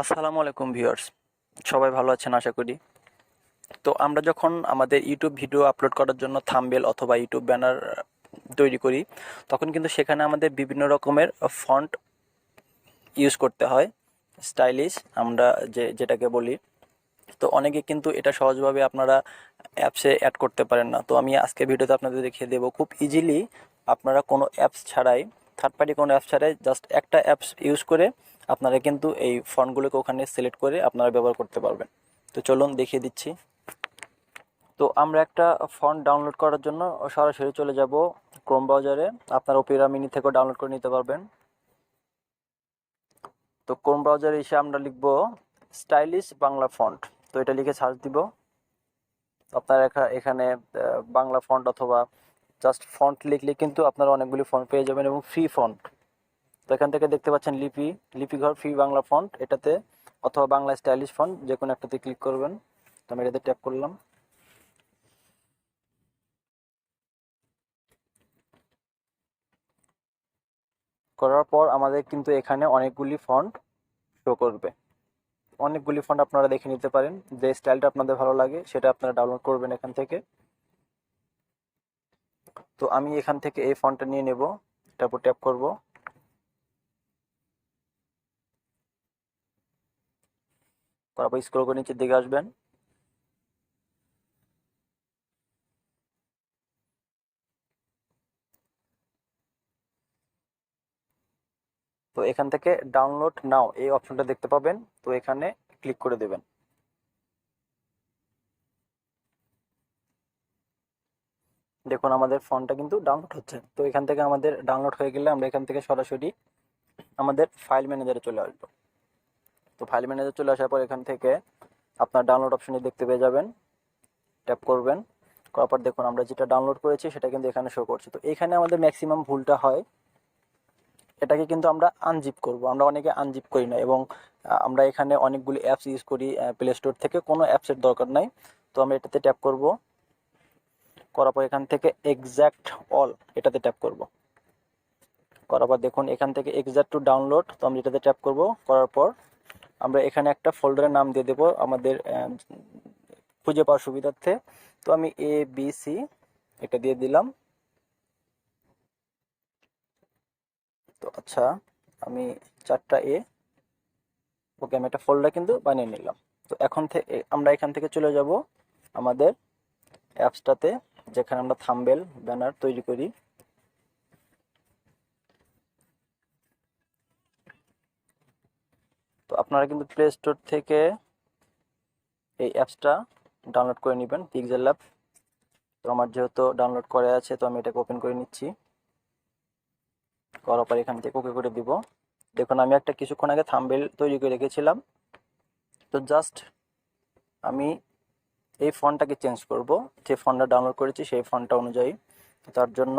আসসালামু আলাইকুম ভিউয়ার্স, সবাই ভালো আছেন আশা করি। তো আমরা যখন আমাদের ইউটিউব ভিডিও আপলোড করার জন্য থাম্বনেল অথবা ইউটিউব ব্যানার তৈরি করি, তখন কিন্তু সেখানে আমাদের বিভিন্ন রকমের ফন্ট ইউজ করতে হয়। স্টাইলিশ আমরা যেটাকে বলি। তো অনেকে কিন্তু এটা সহজভাবে আপনারা অ্যাপসে অ্যাড করতে পারেন না। তো আমি আজকে ভিডিওতে আপনাদের দেখিয়ে দেবো খুব ইজিলি আপনারা কোনো অ্যাপস ছাড়াই, থার্ড পার্টি কোনো অ্যাপস ছাড়াই জাস্ট একটা অ্যাপস ইউজ করে আপনারা কিন্তু এই ফন্টগুলোকে ওখানে সিলেক্ট করে আপনারা ব্যবহার করতে পারবেন। তো চলুন দেখিয়ে দিচ্ছি। তো আমরা একটা ফন্ট ডাউনলোড করার জন্য সরাসরি চলে যাব ক্রোম ব্রাউজারে। আপনারা ওপেরা মিনি থেকেও ডাউনলোড করে নিতে পারবেন। তো ক্রোম ব্রাউজারে এসে আমরা লিখব স্টাইলিশ বাংলা ফন্ট। তো এটা লিখে সার্চ দিব। আপনারা এখানে বাংলা ফন্ট অথবা জাস্ট ফন্ট লিখলে কিন্তু আপনারা অনেকগুলি ফন্ট পেয়ে যাবেন এবং ফ্রি ফন্ট। তো এখান থেকে দেখতে পাচ্ছেন লিপিঘর ফ্রি বাংলা ফন্ট, এটাতে অথবা বাংলা স্টাইলিশ ফন্ট যে কোনো একটাতে ক্লিক করবেন। তো আমি এটাতে ট্যাপ করলাম। করার পর আমাদের কিন্তু এখানে অনেকগুলি ফন্ট শো করবে। অনেকগুলি ফন্ট আপনারা দেখে নিতে পারেন, যে স্টাইলটা আপনাদের ভালো লাগে সেটা আপনারা ডাউনলোড করবেন এখান থেকে। তো আমি এখান থেকে এই ফন্টটা নিয়ে নেব, এটার উপর ট্যাপ করব। তারপর স্ক্রল করে নিচের দিকে আসবেন। তো এখান থেকে ডাউনলোড নাও এই অপশনটা দেখতে পাবেন। তো এখানে ক্লিক করে দেবেন। দেখুন আমাদের ফন্টটা কিন্তু ডাউনলোড হচ্ছে। তো এখান থেকে আমাদের ডাউনলোড হয়ে গেলে আমরা এখান থেকে সরাসরি আমাদের ফাইল ম্যানেজারে চলে আসবো। তো ফাইল ম্যানেজার চলে আসার পর এখান থেকে আপনার ডাউনলোড অপশনে দেখতে পেয়ে যাবেন, ট্যাপ করবেন। করার পর দেখুন আমরা যেটা ডাউনলোড করেছি সেটা কিন্তু এখানে শো করছে। তো এখানে আমাদের ম্যাক্সিমাম ভুলটা হয়, এটাকে কিন্তু আমরা আনজিপ করব। আমরা অনেকে আনজিপ করি না এবং আমরা এখানে অনেকগুলি অ্যাপস ইউজ করি প্লে স্টোর থেকে, কোনো অ্যাপসের দরকার নাই। তো আমরা এটাতে ট্যাপ করব। করার পর এখান থেকে এক্সাক্ট অল এটাতে ট্যাপ করব। করার পর দেখুন এখান থেকে এক্সাক্ট টু ডাউনলোড, তো আমরা এটাতে ট্যাপ করব। করার পর আমরা এখানে একটা ফোল্ডারের নাম দিয়ে দেব আমাদের খুঁজে পাওয়ার সুবিধার্থে। তো আমি ABC এটা দিয়ে দিলাম। তো আচ্ছা, আমি 4টা A, ওকে, আমি একটা ফোল্ডার কিন্তু বানিয়ে নিলাম। তো এখন থেকে আমরা এখান থেকে চলে যাব আমাদের অ্যাপসটাতে, যেখানে আমরা থাম্বনেল ব্যানার তৈরি করি। তো আপনারা কিন্তু প্লে স্টোর থেকে এই অ্যাপসটা ডাউনলোড করে নেবেন, পিক্সেলল্যাব। তো আমার যেহেতু ডাউনলোড করে আছে, তো আমি এটাকে ওপেন করে নিচ্ছি। করার পর এখান থেকে ওকে করে দিব। দেখুন আমি একটা কিছুক্ষণ আগে থাম্বনেল তৈরি করে রেখেছিলাম। তো জাস্ট আমি এই ফন্টটাকে চেঞ্জ করব, যে ফন্টটা ডাউনলোড করেছি সেই ফন্টটা অনুযায়ী। তার জন্য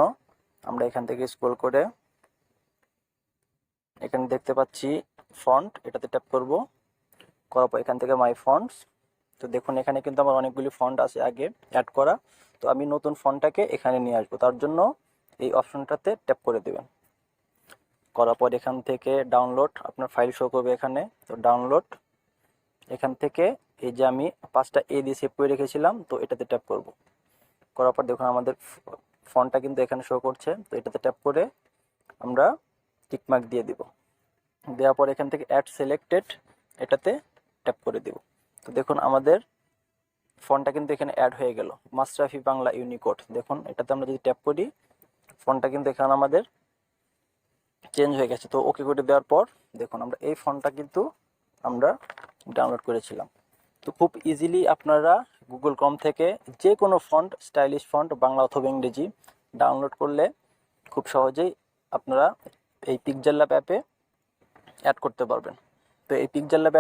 আমরা এখান থেকে স্ক্রল করে এখানে দেখতে পাচ্ছি ফন্ট, এটাতে ট্যাপ করব। করার পর এখান থেকে মাই ফন্টস। তো দেখুন এখানে কিন্তু আমার অনেকগুলি ফন্ট আছে আগে অ্যাড করা। তো আমি নতুন ফন্টটাকে এখানে নিয়ে আসবো, তার জন্য এই অপশনটাতে ট্যাপ করে দেবেন। করার পর এখান থেকে ডাউনলোড আপনার ফাইল শো করবে এখানে। তো ডাউনলোড, এখান থেকে এই যে আমি 5টা A দিয়ে সেভ করে রেখেছিলাম, তো এটাতে ট্যাপ করব। করার পর দেখুন আমাদের ফন্টটা কিন্তু এখানে শো করছে। তো এটাতে ট্যাপ করে আমরা টিকমার্ক দিয়ে দিব। দেওয়ার পর এখান থেকে অ্যাড সিলেক্টেড এটাতে ট্যাপ করে দেব। তো দেখুন আমাদের ফন্টটা কিন্তু এখানে অ্যাড হয়ে গেল, মাশরাফি বাংলা ইউনিকোড। দেখুন এটাতে আমরা যদি ট্যাপ করি, ফন্টটা কিন্তু এখানে আমাদের চেঞ্জ হয়ে গেছে। তো ওকে করে দেওয়ার পর দেখুন আমরা এই ফন্টটা কিন্তু আমরা ডাউনলোড করেছিলাম। তো খুব ইজিলি আপনারা গুগল ক্রোম থেকে যে কোনো ফন্ট, স্টাইলিশ ফন্ট বাংলা অথবা ইংরেজি ডাউনলোড করলে খুব সহজেই আপনারা এই পিক্সেলল্যাব অ্যাপে অ্যাড করতে পারবেন। তো এই পিক্সেলল্যাব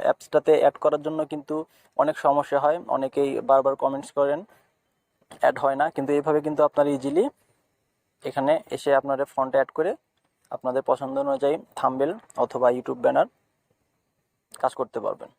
অ্যাপসটাতে অ্যাড করার জন্য কিন্তু অনেক সমস্যা হয়, অনেকেই বারবার কমেন্টস করেন অ্যাড হয় না। কিন্তু এইভাবে কিন্তু আপনারা ইজিলি এখানে এসে আপনারা ফন্ট অ্যাড করে আপনাদের পছন্দ অনুযায়ী থাম্বনেল অথবা ইউটিউব ব্যানার কাজ করতে পারবেন।